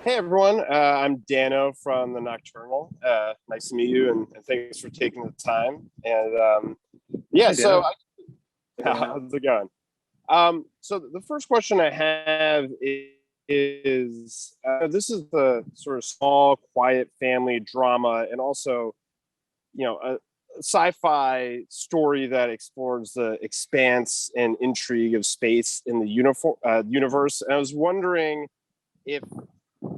Hey everyone, I'm Dano from the Nocturnal. Nice to meet you, and thanks for taking the time. And yeah, Hi, so Dana. how's it going? So the first question I have is this is the sort of small, quiet family drama, and also a sci-fi story that explores the expanse and intrigue of space in the universe. And I was wondering if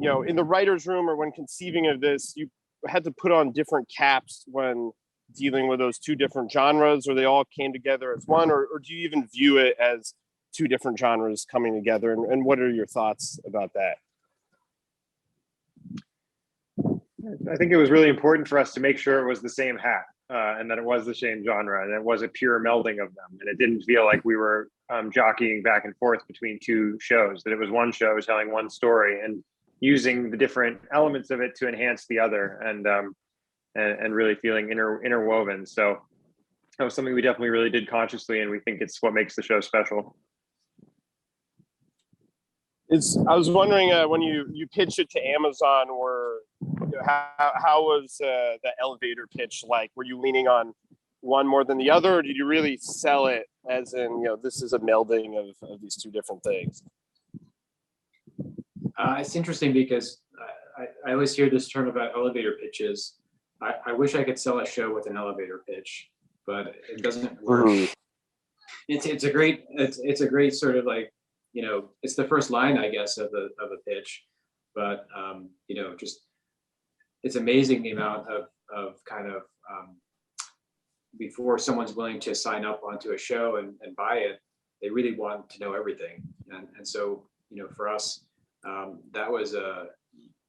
in the writer's room or when conceiving of this, you had to put on different caps when dealing with those two different genres, or they all came together as one, or do you even view it as two different genres coming together? And what are your thoughts about that? I think it was really important for us to make sure it was the same hat and that it was the same genre and it was a pure melding of them. And it didn't feel like we were jockeying back and forth between two shows, that it was one show telling one story and using the different elements of it to enhance the other and really feeling interwoven. So that was something we definitely really did consciously, and we think it's what makes the show special. I was wondering when you pitched it to Amazon, or how was the elevator pitch like? Were you leaning on one more than the other, or did you really sell it as in this is a melding of these two different things? It's interesting because I always hear this term about elevator pitches. I wish I could sell a show with an elevator pitch, but it doesn't work. Mm-hmm. It's a great sort of like, it's the first line, I guess, of a pitch, but just it's amazing the amount of kind of before someone's willing to sign up onto a show and buy it, they really want to know everything, and so for us.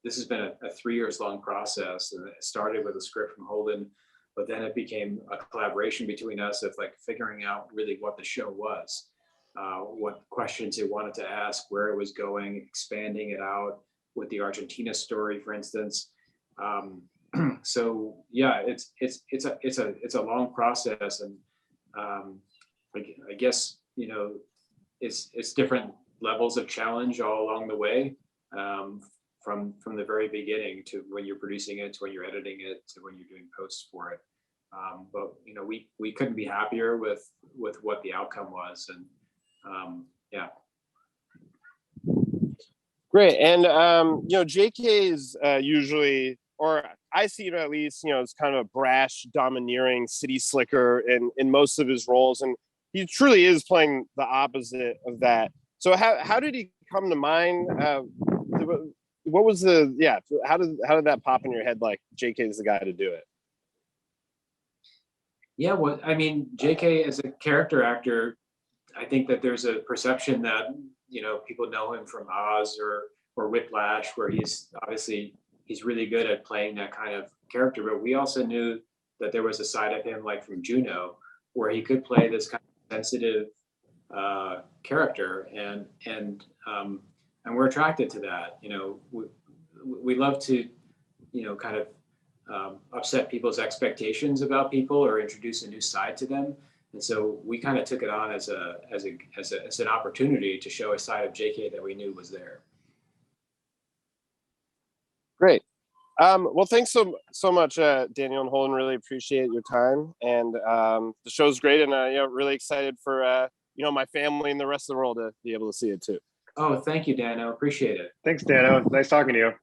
This has been a 3 years long process, and it started with a script from Holden, but then it became a collaboration between us of like figuring out really what the show was, what questions it wanted to ask, where it was going, expanding it out with the Argentina story, for instance. So yeah, it's a long process, and I guess it's different levels of challenge all along the way, from the very beginning to when you're producing it, to when you're editing it, to when you're doing posts for it. But we couldn't be happier with what the outcome was, and yeah. Great. And JK is usually, or I see him at least, as kind of a brash, domineering city slicker in most of his roles, and he truly is playing the opposite of that. So how did he come to mind? What was how did that pop in your head, like JK is the guy to do it? Yeah, well, I mean, JK as a character actor, I think that there's a perception that people know him from Oz or Whiplash, where he's really good at playing that kind of character. But we also knew that there was a side of him, like from Juno, where he could play this kind of sensitive character, and we're attracted to that. We love to kind of upset people's expectations about people or introduce a new side to them, and so we kind of took it on as an opportunity to show a side of JK that we knew was there. Great. Well, thanks so much, Daniel and Holden. Really appreciate your time, and the show's great, and really excited for my family and the rest of the world to be able to see it too. Oh, thank you, Dano. Appreciate it. Thanks, Dano. Nice talking to you.